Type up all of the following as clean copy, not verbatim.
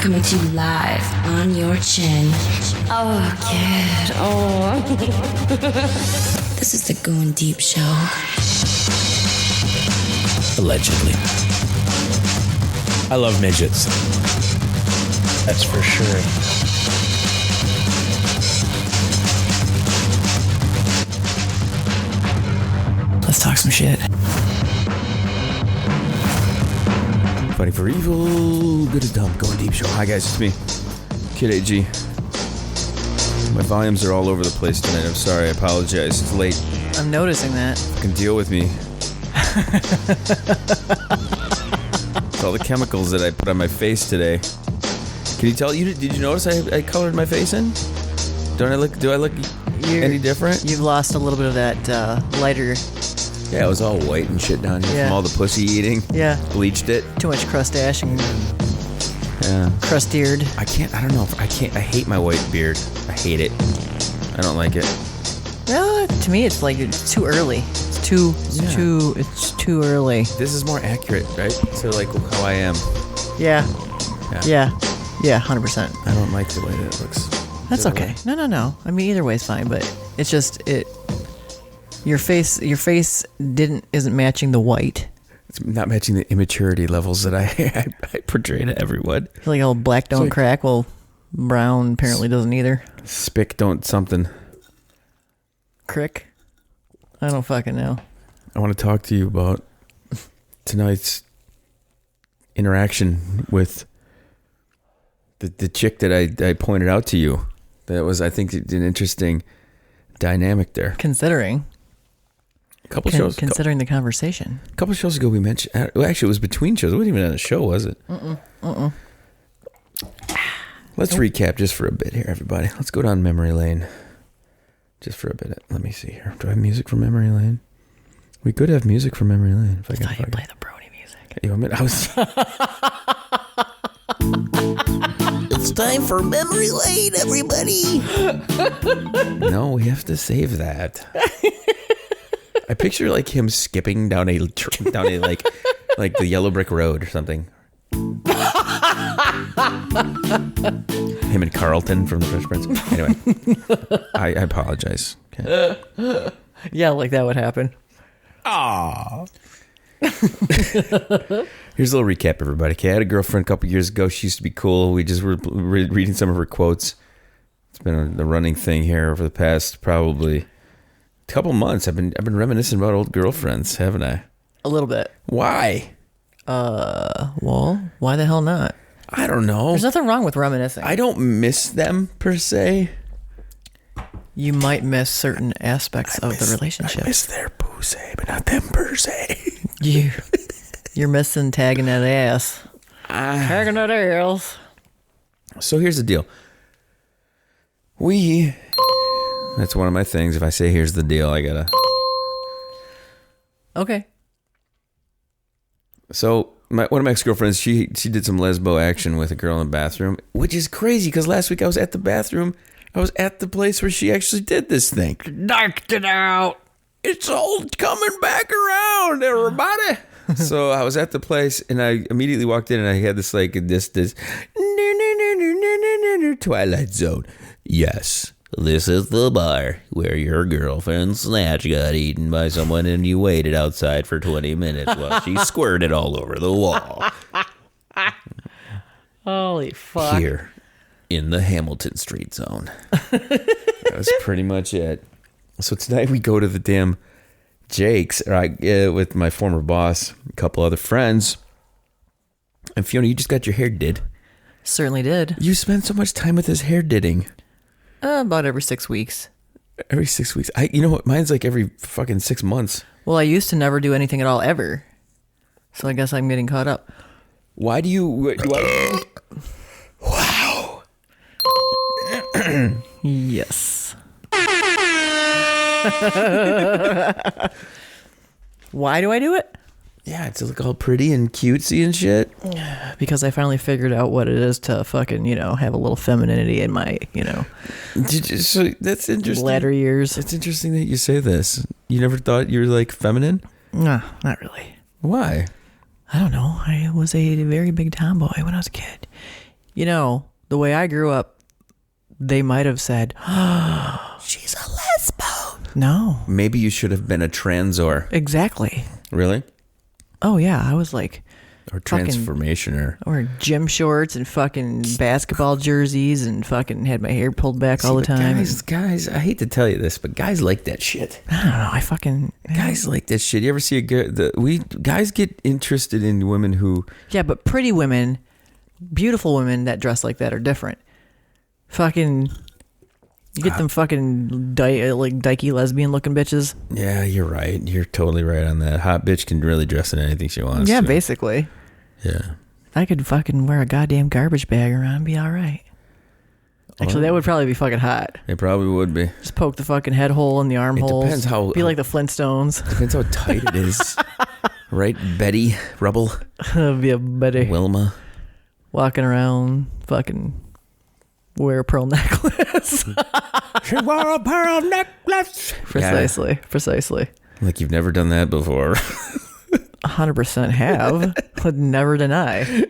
Coming to you live on your chin. Oh, kid. Oh. This is the Goin Deep Show. Allegedly. I love midgets. That's for sure. Let's talk some shit. Fighting for evil, good as dumb, Goin Deep Show. Hi guys, it's me, Kid AG. My volumes are all over the place tonight. I'm sorry, I apologize. It's late. I'm noticing that. Fucking deal with me. It's all the chemicals that I put on my face today. Can you tell? Did you notice I colored my face in? Do I look any different? You've lost a little bit of that lighter. Yeah, it was all white and shit down here from all the pussy eating. Yeah. Bleached it. Too much crustache and crust-eared. I hate my white beard. I hate it. I don't like it. No, to me it's like it's too early. It's too early. This is more accurate, right? So like how I am. Yeah, 100%. I don't like the way that it looks. That's okay. No. I mean, either way is fine, but it's just your face isn't matching the white. It's not matching the immaturity levels that I portray to everyone. I feel like all black don't crack. Well, brown apparently doesn't either. Spick don't something. Crick? I don't fucking know. I want to talk to you about tonight's interaction with the chick that I pointed out to you. That was, I think, an interesting dynamic there. Considering the conversation. A couple shows ago we mentioned, well, actually it was between shows. It wasn't even on a show, was it? Let's recap just for a bit here, everybody. Let's go down memory lane. Just for a bit. Let me see here. Do I have music from memory lane? We could have music from memory lane. If I can thought you play the Brony music. You want me? It's time for memory lane, everybody. No, we have to save that. I picture like him skipping down a like the yellow brick road or something. Him and Carlton from the Fresh Prince. Anyway, I apologize. Okay. Yeah, like that would happen. Aww. Here's a little recap, everybody. Okay, I had a girlfriend a couple years ago. She used to be cool. We just were reading some of her quotes. It's been a running thing here over the past probably couple months. I've been reminiscing about old girlfriends, haven't I? A little bit. Why? Well, why the hell not? I don't know. There's nothing wrong with reminiscing. I don't miss them per se. You might miss certain aspects of the relationship. I miss their pussy, but not them per se. You're missing tagging that ass. Tagging that ass. So here's the deal. That's one of my things. If I say here's the deal, I gotta. Okay. So one of my ex-girlfriends, she did some lesbo action with a girl in the bathroom, which is crazy because last week I was at the bathroom. I was at the place where she actually did this thing. Knocked it out. It's all coming back around, everybody. So I was at the place and I immediately walked in and I had this Twilight Zone. Yes, this is the bar where your girlfriend's snatch got eaten by someone and you waited outside for 20 minutes while she squirted all over the wall. Holy fuck. Here in the Hamilton Street Zone. That was pretty much it. So tonight we go to the damn Jake's with my former boss, a couple other friends. And Fiona, you just got your hair did. Certainly did. You spend so much time with his hair didding. About every 6 weeks. Every 6 weeks. You know what? Mine's like every fucking 6 months. Well, I used to never do anything at all ever. So I guess I'm getting caught up. Why do you... Wow. Yes. Why do I do it? Yeah, to look all pretty and cutesy and shit. Because I finally figured out what it is to fucking, have a little femininity in my, So that's interesting. Latter years. It's interesting that you say this. You never thought you were like feminine? No, not really. Why? I don't know. I was a very big tomboy when I was a kid. You know, the way I grew up, they might have said, She's a lesbo. no. Maybe you should have been a transor. Exactly. Really? Oh, yeah. I was like, Or transformationer. or gym shorts and fucking basketball jerseys and fucking had my hair pulled back all the time. Guys, I hate to tell you this, but guys like that shit. I don't know. I fucking... Guys like that shit. You ever see a girl? Guys get interested in women who... Yeah, but pretty women, beautiful women that dress like that are different. Fucking... You get them fucking dykey lesbian looking bitches. Yeah, you're right. You're totally right on that. Hot bitch can really dress in anything she wants. Yeah, to. basically. Yeah. I could fucking wear a goddamn garbage bag around and be all right. Actually, that would probably be fucking hot. It probably would be. Just poke the fucking head hole in the armholes. Depends how... Be like the Flintstones. Depends how tight it is. Right, Betty Rubble? It'd be a better Wilma? walking around fucking... Wear a pearl necklace. She wore a pearl necklace. Precisely. Yeah. Precisely. Like you've never done that before. 100% have. Would never deny.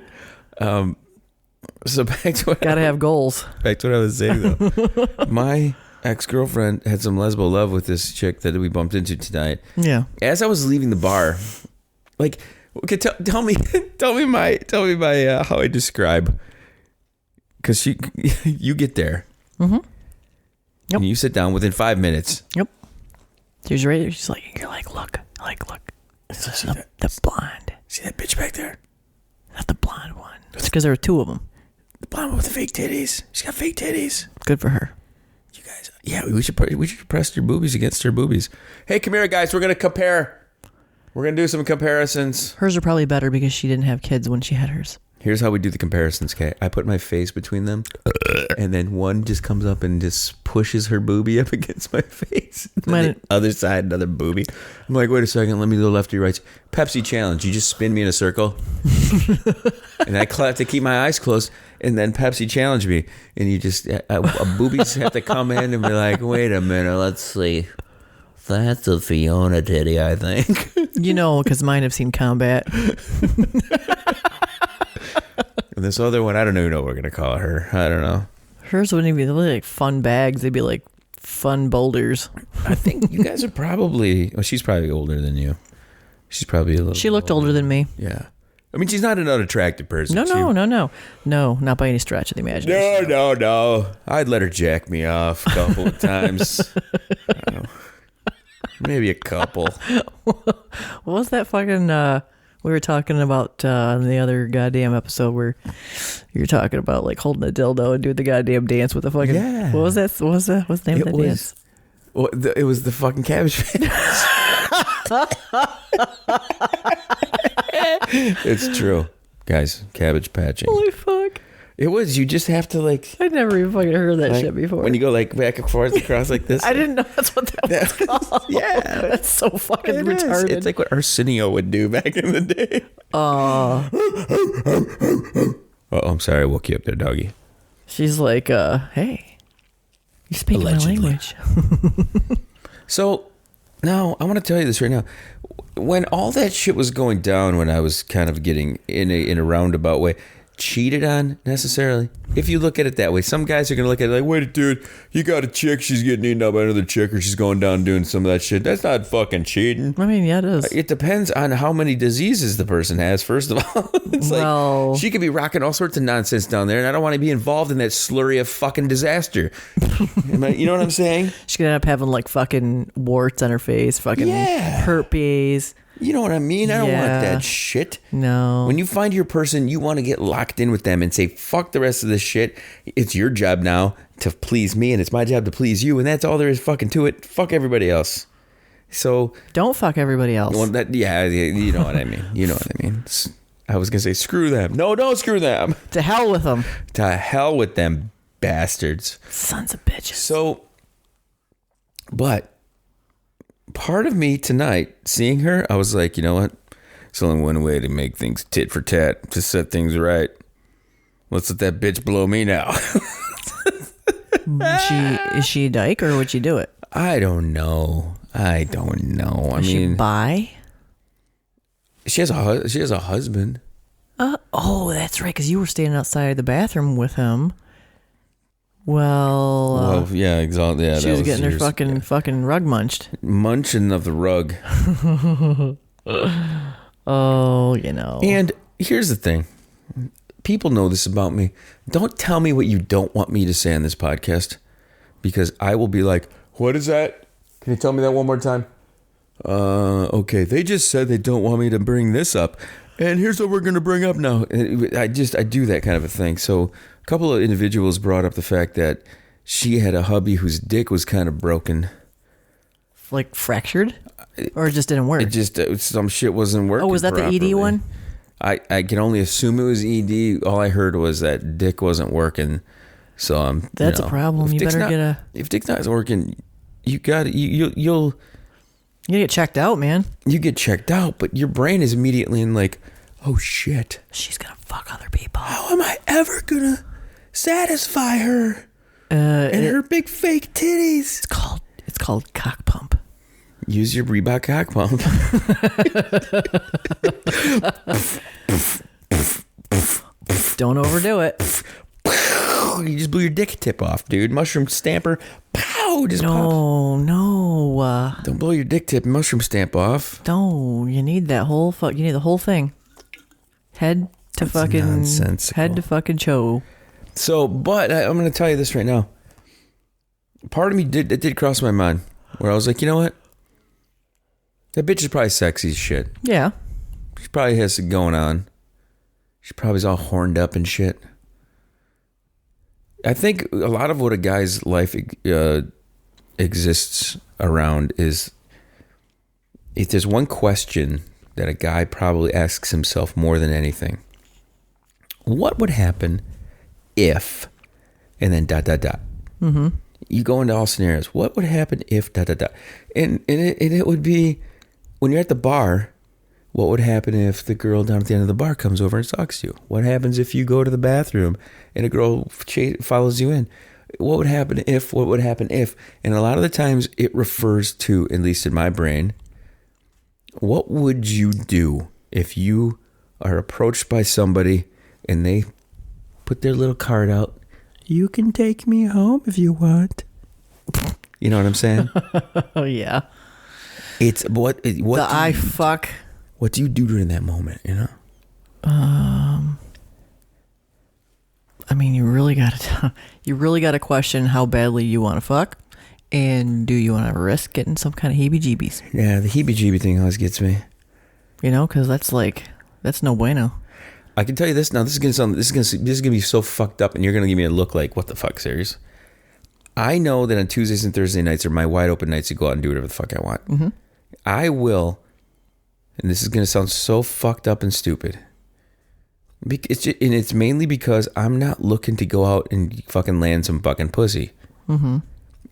So back to what Gotta have goals. Back to what I was saying though. My ex-girlfriend had some lesbo love with this chick that we bumped into tonight. Yeah. As I was leaving the bar, like, okay, tell me my how I describe. Because you get there. Mm-hmm. Yep. And you sit down within 5 minutes. Yep. She's right. You're like, look. It's the blonde. See that bitch back there? Not the blonde one. It's because there were two of them. The blonde one with the fake titties. She's got fake titties. Good for her. You guys, yeah, we should press your boobies against her boobies. Hey, come here, guys. We're gonna compare. We're gonna do some comparisons. Hers are probably better because she didn't have kids when she had hers. Here's how we do the comparisons, okay? I put my face between them, and then one just comes up and just pushes her boobie up against my face. And then the other side, another boobie. I'm like, wait a second, let me go left to right. Pepsi Challenge. You just spin me in a circle, and I have to keep my eyes closed, and then Pepsi Challenge me. And you just, boobies have to come in and be like, wait a minute, let's see. That's a Fiona titty, I think. You know, because mine have seen combat. And this other one, I don't even know what we're going to call her. I don't know. Hers wouldn't even be like fun bags. They'd be like fun boulders. I think you guys are probably... Well, she's probably older than you. She's probably a little... She looked older than me. Yeah. I mean, she's not an unattractive person. No, not by any stretch of the imagination. No. I'd let her jack me off a couple of times. I don't know. Maybe a couple. What was that fucking... we were talking about in the other goddamn episode where you were talking about like holding a dildo and doing the goddamn dance with the fucking... Yeah. What was that? What's the name of the dance? Well, it was the fucking Cabbage. It's true. Guys, cabbage patching. Holy fuck. It was. You just have to like... I'd never even fucking heard that like, shit before. When you go like back and forth across like this. I didn't know that's what that was called. Yeah. That's so fucking It retarded. is. It's like what Arsenio would do back in the day. Oh, I'm sorry. I woke you up there, doggy. She's like, hey, you speak my language. So now I want to tell you this right now. When all that shit was going down, when I was kind of getting in a roundabout way, cheated on necessarily, if you look at it that way, some guys are gonna look at it like, wait, dude, you got a chick, she's getting eaten up by another chick, or she's going down doing some of that shit. That's not fucking cheating. I mean, yeah, it is. It depends on how many diseases the person has, first of all. It's Well- like she could be rocking all sorts of nonsense down there, and I don't want to be involved in that slurry of fucking disaster. You know what I'm saying? She could end up having like fucking warts on her face, fucking herpes. You know what I mean? I don't want Yeah. that shit. No. When you find your person, you want to get locked in with them and say, fuck the rest of this shit. It's your job now to please me, and it's my job to please you, and that's all there is fucking to it. Fuck everybody else. So... Don't fuck everybody else. Well, yeah, you know what I mean. You know what I mean. I was going to say, screw them. No, don't screw them. To hell with them. To hell with them bastards. Sons of bitches. So, but... part of me tonight, seeing her, I was like, you know what? There's only one way to make things tit for tat, to set things right. Let's let that bitch blow me now. Is she a dyke or would she do it? I don't know. I mean, She bi? she has a husband. Oh, that's right, because you were standing outside the bathroom with him. Well, yeah, exactly. Yeah, she was getting her fucking rug munched. Munching of the rug. Oh, you know. And here's the thing. People know this about me. Don't tell me what you don't want me to say on this podcast, because I will be like, what is that? Can you tell me that one more time? Okay, they just said they don't want me to bring this up, and here's what we're going to bring up now. I do that kind of a thing. So a couple of individuals brought up the fact that she had a hubby whose dick was kind of broken. Like fractured? Or it just didn't work? It just, some shit wasn't working. Oh, was that properly. the ED one? I can only assume it was ED. All I heard was that dick wasn't working. So that's a problem. You better if dick's not working, you'll get checked out, man. You get checked out, but your brain is immediately in like, oh shit, she's gonna fuck other people. How am I ever gonna satisfy her and her big fake titties? It's called cock pump. Use your Reebok cock pump. Don't overdo it. You just blew your dick tip off, dude. Mushroom stamper. Pow! Just pop. No. Don't blow your dick tip mushroom stamp off. No, you need that whole you need the whole thing. Head to That's fucking nonsensical. head to fucking toe. So, but I'm going to tell you this right now. Part of me did cross my mind where I was like, you know what? That bitch is probably sexy as shit. Yeah. She probably has it going on. She probably is all horned up and shit. I think a lot of what a guy's life exists around is, if there's one question that a guy probably asks himself more than anything, what would happen if, and then ... Mm-hmm. You go into all scenarios. What would happen if ... And it would be, when you're at the bar, what would happen if the girl down at the end of the bar comes over and stalks you? What happens if you go to the bathroom and a girl follows you in? What would happen if? What would happen if? And a lot of the times it refers to, at least in my brain, what would you do if you are approached by somebody and they put their little card out? You can take me home if you want. You know what I'm saying? Oh, yeah. It's what I fuck. What do you do during that moment, you know? I mean, you really gotta question how badly you want to fuck, and do you want to risk getting some kind of heebie-jeebies? Yeah, the heebie-jeebie thing always gets me. You know, because that's no bueno. I can tell you this now. This is gonna be so fucked up, and you're gonna give me a look like, what the fuck, serious? I know that on Tuesdays and Thursday nights are my wide open nights to go out and do whatever the fuck I want. Mm-hmm. I will, and this is gonna sound so fucked up and stupid. It's mainly because I'm not looking to go out and fucking land some fucking pussy. Mm-hmm.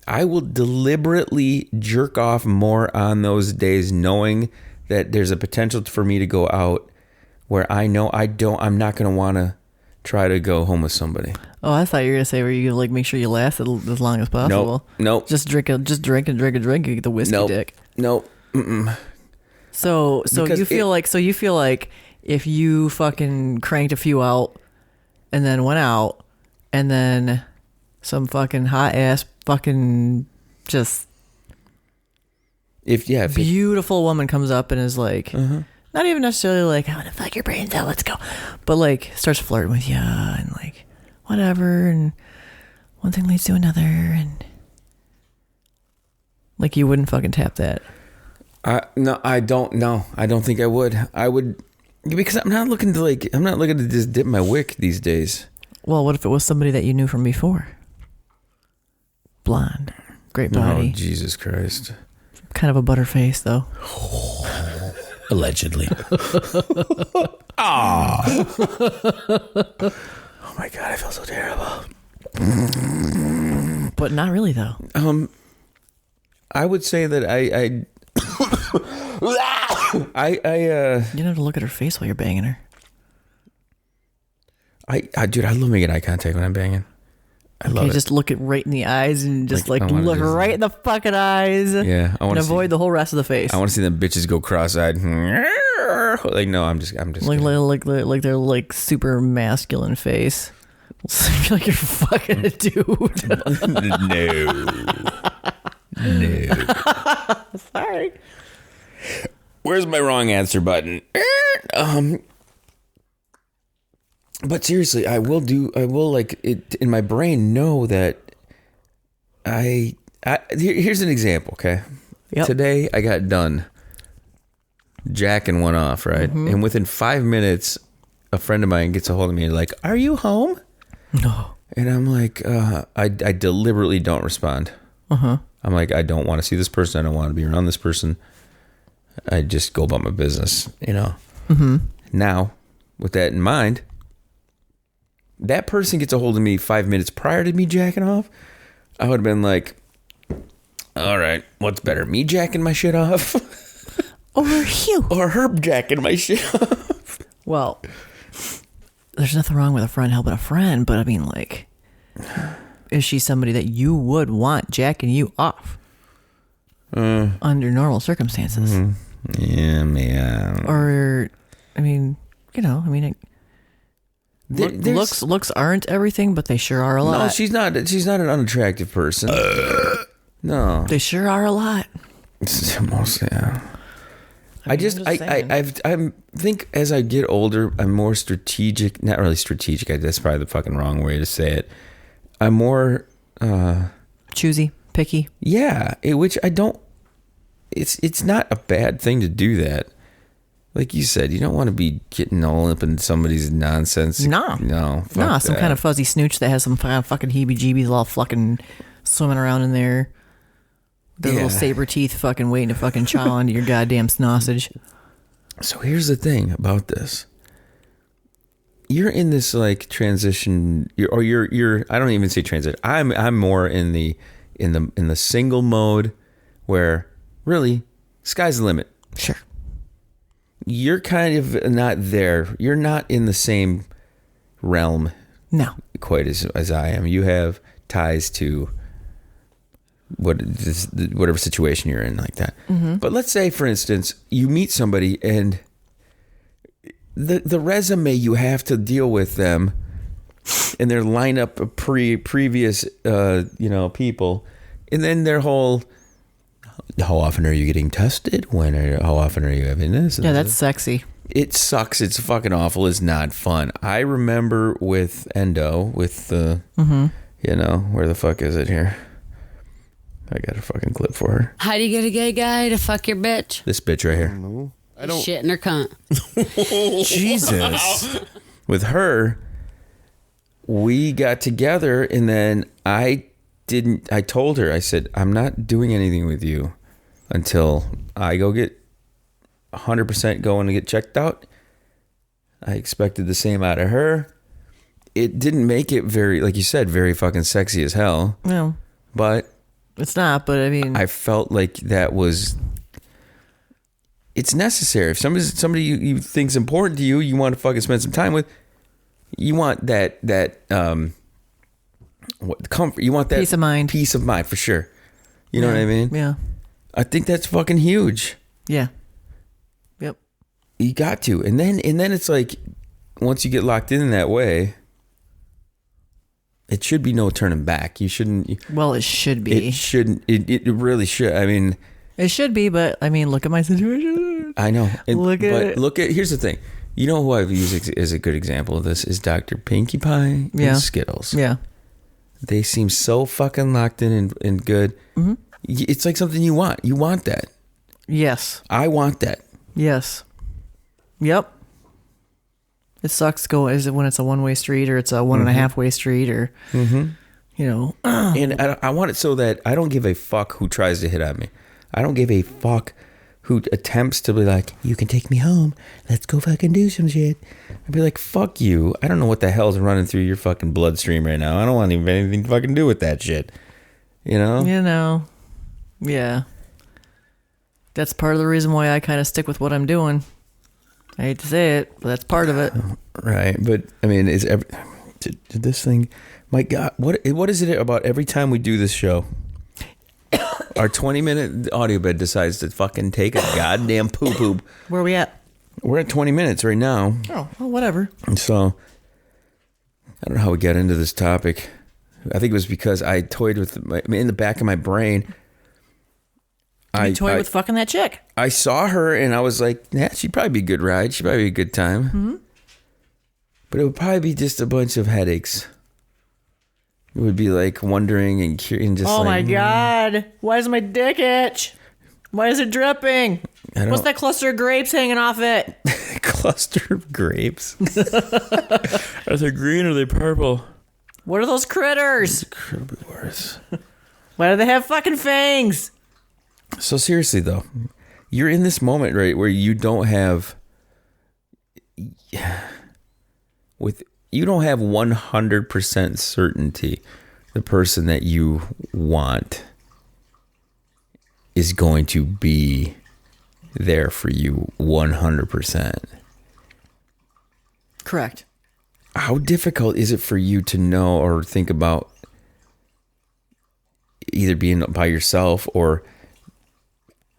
I will deliberately jerk off more on those days, knowing that there's a potential for me to go out where I know I'm not going to want to try to go home with somebody. Oh, I thought you were going to say where you like make sure you last as long as possible. Nope. Just drink and drink and get the whiskey dick. Nope. Mm-mm. So you feel like if you fucking cranked a few out and then went out and then some fucking hot ass fucking just beautiful woman comes up and is like, not even necessarily like, I want to fuck your brains out, let's go, but like starts flirting with you and like whatever, and one thing leads to another, and like you wouldn't fucking tap that. No, I don't know. I don't think I would. I would, because I'm not looking to just dip my wick these days. Well, what if it was somebody that you knew from before? Blonde, great body. Oh, Jesus Christ. Kind of a butterface, though. Allegedly. Oh my God, I feel so terrible. But not really, though. I would say that I you don't have to look at her face while you're banging her. Dude, I love making eye contact when I'm banging. I love it. Just look it right in the eyes and just look right in the fucking eyes. Yeah, and avoid the whole rest of the face. I want to see them bitches go cross-eyed. Like, no, I'm just like they're like super masculine face. I feel like you're fucking a dude. No. Sorry. Where's my wrong answer button? But seriously, I will like it in my brain know that here's an example, okay? Yep. Today I got done jacking one off, right? Mm-hmm. And within 5 minutes, a friend of mine gets a hold of me like, "Are you home?" No. And I'm like, I deliberately don't respond. Uh-huh. I'm like, I don't want to see this person. I don't want to be around this person. I just go about my business, you know? Mm-hmm. Now, with that in mind, that person gets a hold of me 5 minutes prior to me jacking off. I would have been like, all right, what's better, me jacking my shit off? Or you. Or her jacking my shit off? Well, there's nothing wrong with a friend helping a friend, but I mean, like, is she somebody that you would want jacking you off under normal circumstances? Mm-hmm. Yeah, man. Or, I mean, you know, I mean, looks aren't everything, but they sure are a lot. No, she's not an unattractive person. No, they sure are a lot. Mostly, yeah. I think as I get older, I'm more strategic. Not really strategic. That's probably the fucking wrong way to say it. I'm more choosy, picky. Yeah, which I don't. It's not a bad thing to do that. Like you said, you don't want to be getting all up in somebody's nonsense. No, some kind of fuzzy snooch that has some fucking heebie-jeebies all fucking swimming around in there. The little saber teeth fucking waiting to fucking chow onto your goddamn sausage. So here's the thing about this. You're in this like transition, you're. I don't even say transition. I'm more in the single mode, where really sky's the limit. Sure. You're kind of not there. You're not in the same realm. No. Quite as I am. You have ties to whatever situation you're in, like that. Mm-hmm. But let's say, for instance, you meet somebody and the resume you have to deal with them and their lineup of previous people, and then their whole, how often are you getting tested? How often are you having this? Yeah, that's sexy. It sucks. It's fucking awful. It's not fun. I remember with Endo, with the, where the fuck is it here? I got a fucking clip for her. How do you get a gay guy to fuck your bitch? This bitch right here. I don't. Shit in her cunt. Jesus. With her, we got together, and then I told her, I said, I'm not doing anything with you until I go get 100% going to get checked out. I expected the same out of her. It didn't make it very, like you said, very fucking sexy as hell. No. But it's not, but I mean, I felt like that was, it's necessary. If somebody you think's important to you, you want to fucking spend some time with, you want that comfort, you want that peace of mind for sure. You know what I mean? Yeah. I think that's fucking huge. Yeah. Yep. You got to. And then it's like, once you get locked in that way, it should be no turning back. You shouldn't. Well, it should be. It shouldn't. It really should. I mean, it should be, but I mean, look at my situation. I know. Look at. Here's the thing. You know who I've used as a good example of this is Dr. Pinkie Pie and Skittles. Yeah. They seem so fucking locked in and good. Mm-hmm. It's like something you want. You want that. Yes. I want that. Yes. Yep. It sucks is it when it's a one-way street or it's a one and a half-way street or, you know. And I want it so that I don't give a fuck who tries to hit on me. I don't give a fuck who attempts to be like, you can take me home. Let's go fucking do some shit. I'd be like, fuck you. I don't know what the hell's running through your fucking bloodstream right now. I don't want even anything to fucking do with that shit. You know? You know. Yeah. That's part of the reason why I kind of stick with what I'm doing. I hate to say it, but that's part of it. Right. But, I mean, did this thing... My God, what is it about every time we do this show? Our 20-minute audio bed decides to fucking take a goddamn poo-poo. Where are we at? We're at 20 minutes right now. Oh, well, whatever. So, I don't know how we got into this topic. I think it was because I toyed with, in the back of my brain. You toyed with fucking that chick. I saw her and I was like, yeah, she'd probably be a good ride. She'd probably be a good time. Mm-hmm. But it would probably be just a bunch of headaches. It would be like wondering and just oh like, my God. Why does my dick itch? Why is it dripping? What's that cluster of grapes hanging off it? Cluster of grapes? Are they green or are they purple? What are those critters? Could be worse. Why do they have fucking fangs? So seriously though, you're in this moment, right, where you don't have 100% certainty the person that you want is going to be there for you 100%. Correct. How difficult is it for you to know or think about either being by yourself or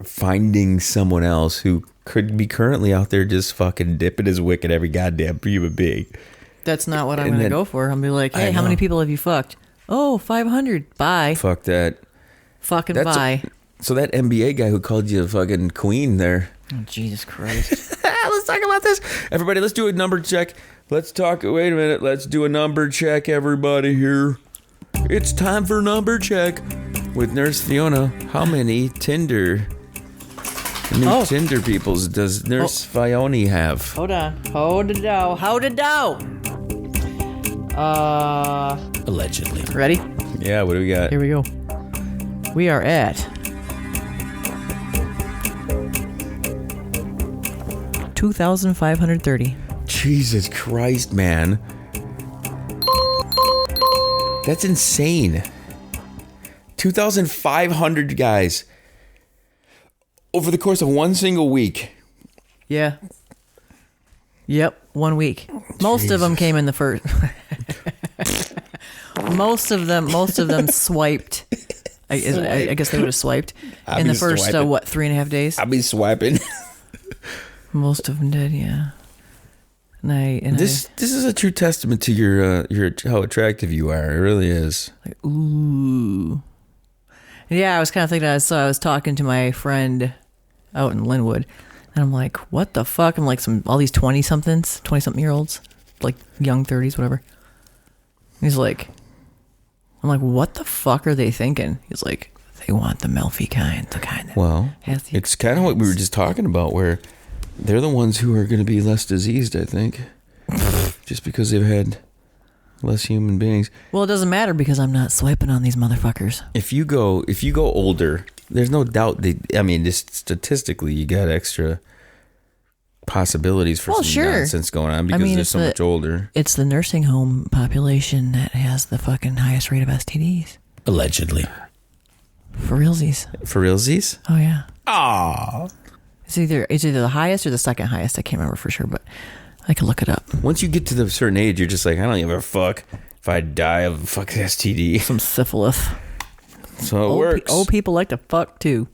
finding someone else who could be currently out there just fucking dipping his wick at every goddamn human being? That's not what I'm going to go for. I'm going to be like, hey, how many people have you fucked? Oh, 500. Bye. Fuck that. Fucking bye. So that NBA guy who called you a fucking queen there. Oh, Jesus Christ. Let's talk about this. Everybody, let's do a number check. Let's talk. Wait a minute. Let's do a number check, everybody here. It's time for number check with Nurse Fiona. How many Tinder peoples does Nurse Fiona have? Hold on. Hold it down. Allegedly. Ready? Yeah, what do we got? Here we go. We are at 2,530. Jesus Christ, man. That's insane. 2,500 guys over the course of one single week. Yeah. Yep, 1 week. Most of them came in the first. most of them swiped. I guess they would have swiped in the first 3.5 days. I'll be swiping. Most of them did, yeah. This is a true testament to your how attractive you are. It really is. Like, ooh. Yeah, I was kind of thinking. I was talking to my friend out in Linwood, and I'm like, "What the fuck?" I'm like, all these 20-something-year-olds, like young 30s, whatever. He's like, I'm like, "What the fuck are they thinking?" He's like, "They want the Melfi kind, the kind that has the it's kind of what we were just talking about, where they're the ones who are going to be less diseased, I think, just because they've had less human beings." Well, it doesn't matter because I'm not swiping on these motherfuckers. If you go older, there's no doubt just statistically, you got extra possibilities for some nonsense going on because they're so much older. It's the nursing home population that has the fucking highest rate of STDs. Allegedly. For realsies. For realsies? Oh yeah. Aww. It's either the highest or the second highest. I can't remember for sure, but I can look it up. Once you get to the certain age, you're just like, I don't give a fuck if I die of a fucking STD. Some syphilis. So it works. Old people like to fuck too.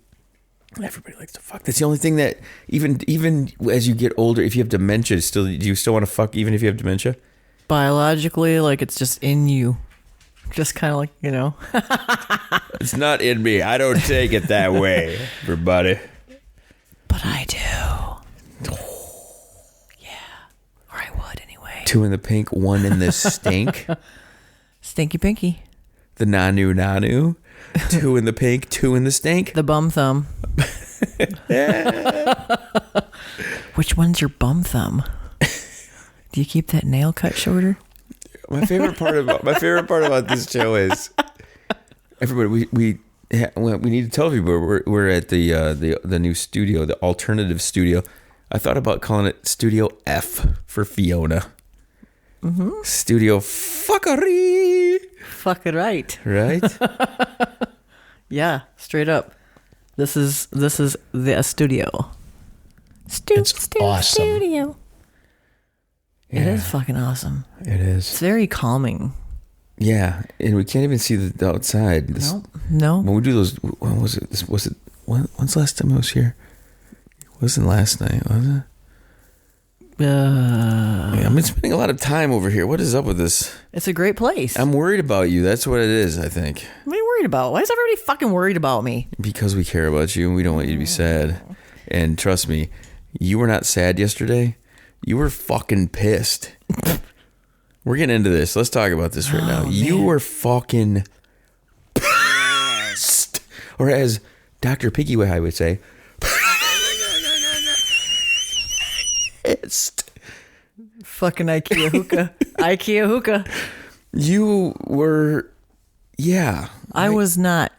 Everybody likes to fuck. That's the only thing that even as you get older, if you have dementia, do you still want to fuck even if you have dementia? Biologically, like it's just in you. Just kind of like, It's not in me. I don't take it that way, everybody. But I do. Yeah. Or I would anyway. 2 in the pink, 1 in the stink. Stinky Pinky. The nanu. 2 in the pink, 2 in the stink. The bum thumb. Which one's your bum thumb? Do you keep that nail cut shorter? My favorite part about this show is everybody. We need to tell people we're at the new studio, the alternative studio. I thought about calling it Studio F for Fiona. Mm-hmm. Studio fuckery. Fuck it right. Right? Yeah, straight up. This is the studio. It's awesome. Studio. Yeah. It is fucking awesome. It is. It's very calming. Yeah, and we can't even see the outside. No. When we do those, when was it? When's the last time I was here? It wasn't last night, was it? I've been spending a lot of time over here. What is up with this? It's a great place. I'm worried about you. That's what it is, I think. What are you worried about? Why is everybody fucking worried about me? Because we care about you and we don't want you to be sad. And trust me, you were not sad yesterday. You were fucking pissed. We're getting into this. Let's talk about this right now. Man. You were fucking pissed. Or as Dr. Piggy I would say, pissed. Fucking IKEA hookah. IKEA hookah. You were, yeah. I was not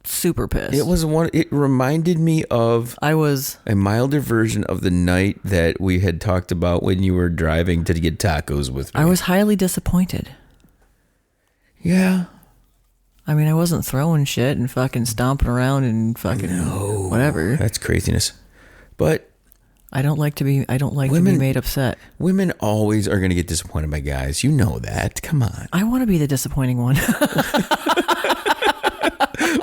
super pissed. It reminded me of a milder version of the night that we had talked about when you were driving to get tacos with me. I was highly disappointed. Yeah. I mean, I wasn't throwing shit and fucking stomping around and fucking whatever. That's craziness. But I don't like to be made upset. Women always are going to get disappointed by guys. You know that. Come on. I want to be the disappointing one.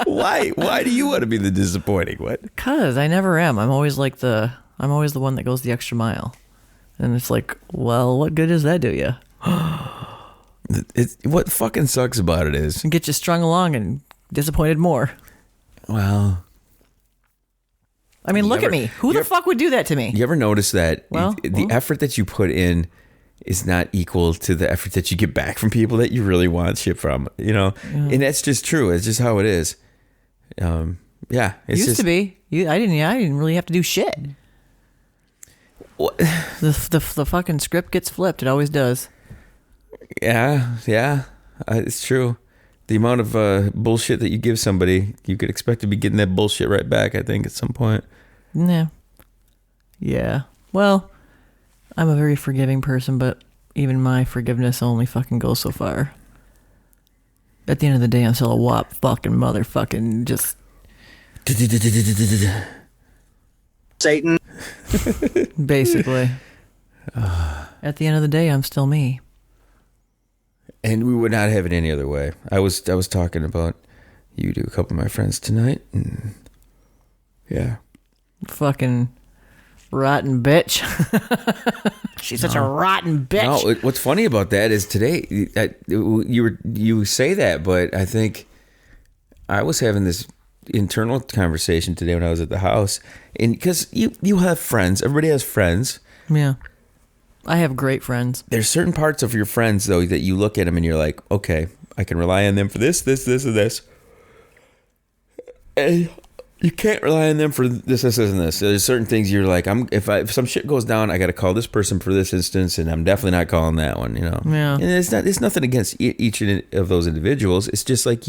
Why? Why do you want to be the disappointing one? Because I never am. I'm always the one that goes the extra mile. And it's like, well, what good does that do you? What fucking sucks about it is get you strung along and disappointed more. Well, I mean, look at me. Who the fuck would do that to me? You ever notice that the effort that you put in is not equal to the effort that you get back from people that you really want shit from, you know? Yeah. And that's just true. It's just how it is. Yeah. It's used to be. I didn't really have to do shit. What? The fucking script gets flipped. It always does. Yeah. It's true. The amount of bullshit that you give somebody, you could expect to be getting that bullshit right back, I think, at some point. Yeah. Well, I'm a very forgiving person, but even my forgiveness only fucking goes so far. At the end of the day, I'm still a wop fucking motherfucking just... Satan. Basically. At the end of the day, I'm still me. And we would not have it any other way. I was talking about you to a couple of my friends tonight. And yeah. Fucking rotten bitch. She's such a rotten bitch. No, what's funny about that is today, you say that, but I think I was having this internal conversation today when I was at the house. And because you have friends. Everybody has friends. Yeah. I have great friends. There's certain parts of your friends, though, that you look at them and you're like, okay, I can rely on them for this, and this. And you can't rely on them for this, and this. There's certain things you're like, if some shit goes down, I got to call this person for this instance, and I'm definitely not calling that one, you know? Yeah. And it's nothing against each of those individuals. It's just like,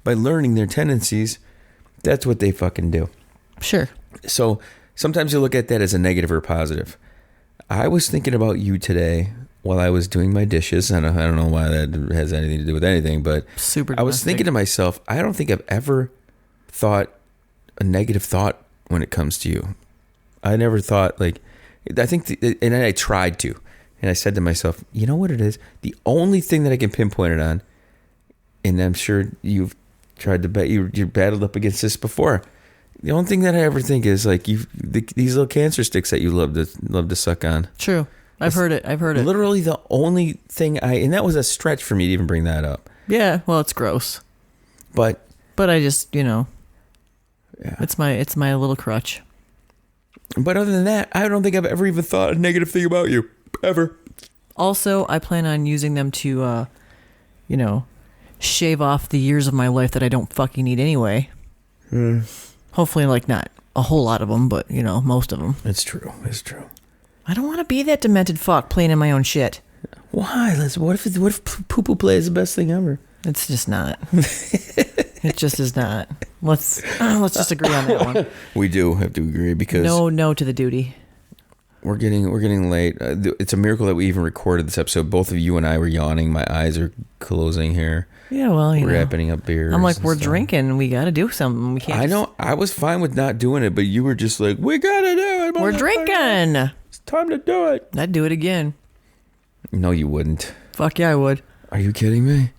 by learning their tendencies, that's what they fucking do. Sure. So sometimes you look at that as a negative or positive. I was thinking about you today while I was doing my dishes. I don't know why that has anything to do with anything, but super. I was thinking to myself, I don't think I've ever thought a negative thought when it comes to you. I never thought and I tried to, and I said to myself, you know what it is? The only thing that I can pinpoint it on, and I'm sure you've tried to you battled up against this before. The only thing that I ever think is like these little cancer sticks that you love to suck on. True. I've heard it. Literally the only thing and that was a stretch for me to even bring that up. Yeah, well, it's gross. But I just, yeah. It's my little crutch. But other than that, I don't think I've ever even thought a negative thing about you. Ever. Also, I plan on using them to shave off the years of my life that I don't fucking need anyway. Hopefully, not a whole lot of them, but, most of them. It's true. I don't want to be that demented fuck playing in my own shit. Why? What if poo-poo play is the best thing ever? It's just not. It just is not. Let's just agree on that one. We do have to agree because... No to the duty. We're getting late. It's a miracle that we even recorded this episode. Both of you and I were yawning. My eyes are closing here. Yeah, well, we're wrapping up beers. I'm like, we're drinking. We got to do something. We can't. I know. I was fine with not doing it, but you were just like, we got to do it. We're drinking. It's time to do it. I'd do it again. No, you wouldn't. Fuck yeah, I would. Are you kidding me?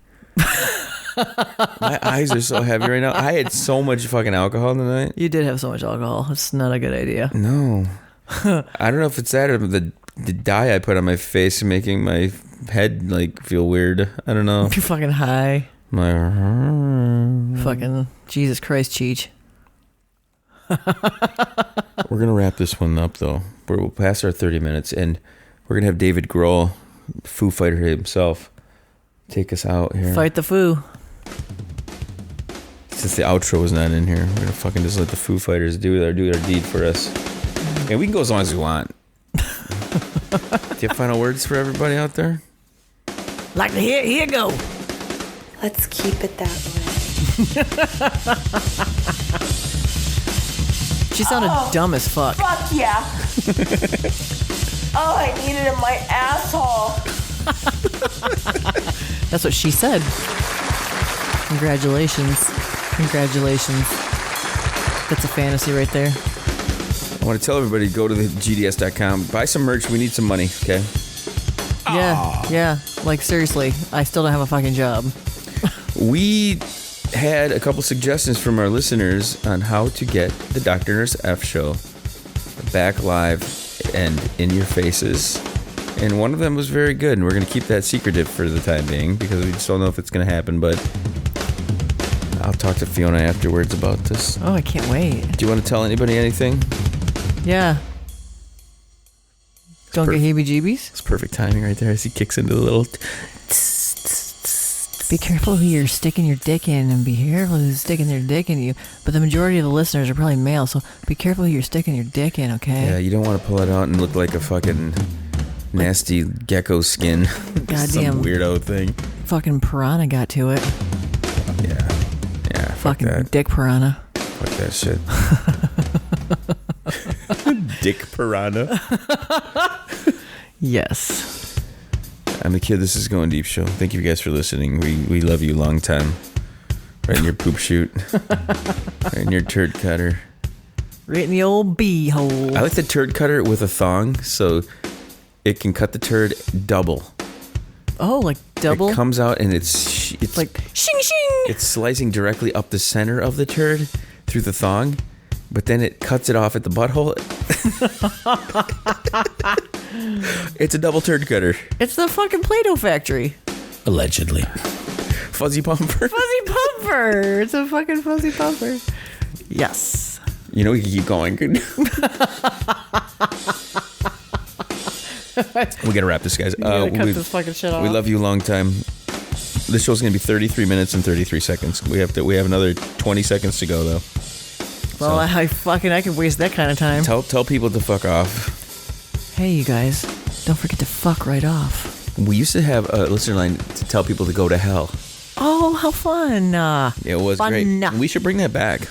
My eyes are so heavy right now. I had so much fucking alcohol tonight. You did have so much alcohol. It's not a good idea. No. I don't know if it's that or the dye I put on my face making my head like feel weird. I don't know. You're fucking high. Fucking Jesus Christ, Cheech. We're gonna wrap this one up though. We'll pass our 30 minutes, and we're gonna have David Grohl, Foo Fighter himself, take us out here. Fight the Foo. Since the outro was not in here, we're gonna fucking just let the Foo Fighters do their deed for us. And we can go as long as we want. Do you have final words for everybody out there? Like to hear, here go. Let's keep it that way. She sounded dumb as fuck. Fuck yeah. Oh, I need it in my asshole. That's what she said. Congratulations. That's a fantasy right there. I want to tell everybody, go to the GDS.com, buy some merch. We need some money, okay? Yeah. Like, seriously, I still don't have a fucking job. We had a couple suggestions from our listeners on how to get the Dr. Nurse F show back live and in your faces. And one of them was very good, and we're going to keep that secretive for the time being because we just don't know if it's going to happen, but I'll talk to Fiona afterwards about this. Oh, I can't wait. Do you want to tell anybody anything? Yeah. Don't get heebie-jeebies? It's perfect timing right there as he kicks into the little... Be careful who you're sticking your dick in, and be careful who's sticking their dick in you. But the majority of the listeners are probably male, so be careful who you're sticking your dick in, okay? Yeah, you don't want to pull it out and look like a fucking nasty gecko skin. Goddamn. Some weirdo thing. Fucking piranha got to it. Yeah, fuck Fucking that. dick piranha. Fuck that shit. Dick piranha. Yes. I'm the kid. This is Goin Deep Show. Thank you guys for listening. We love you long time. Right in your poop chute. Right in your turd cutter. Right in the old bee hole. I like the turd cutter with a thong so it can cut the turd double. Oh, like double? It comes out and it's like shing shing. It's slicing directly up the center of the turd through the thong, but then it cuts it off at the butthole. It's a double turd cutter. It's the fucking Play-Doh factory. Allegedly. Fuzzy pumper. Fuzzy pumper. It's a fucking fuzzy pumper. Yes. You know, we can keep going. We gotta wrap this, guys. Cut this fucking shit off. We love you long time. This show's gonna be 33 minutes and 33 seconds. We have another 20 seconds to go though. Well, I could waste that kind of time. Tell people to fuck off. Hey, you guys, don't forget to fuck right off. We used to have a listener line to tell people to go to hell. Oh, how fun. It was fun. Great. We should bring that back.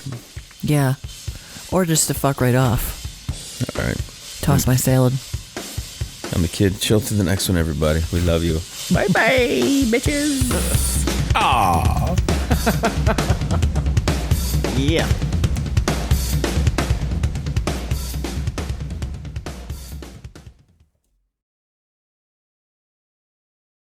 Yeah. Or just to fuck right off. All right. Toss my salad. I'm the kid. Chill to the next one, everybody. We love you. Bye-bye, bitches. Aww. Yeah.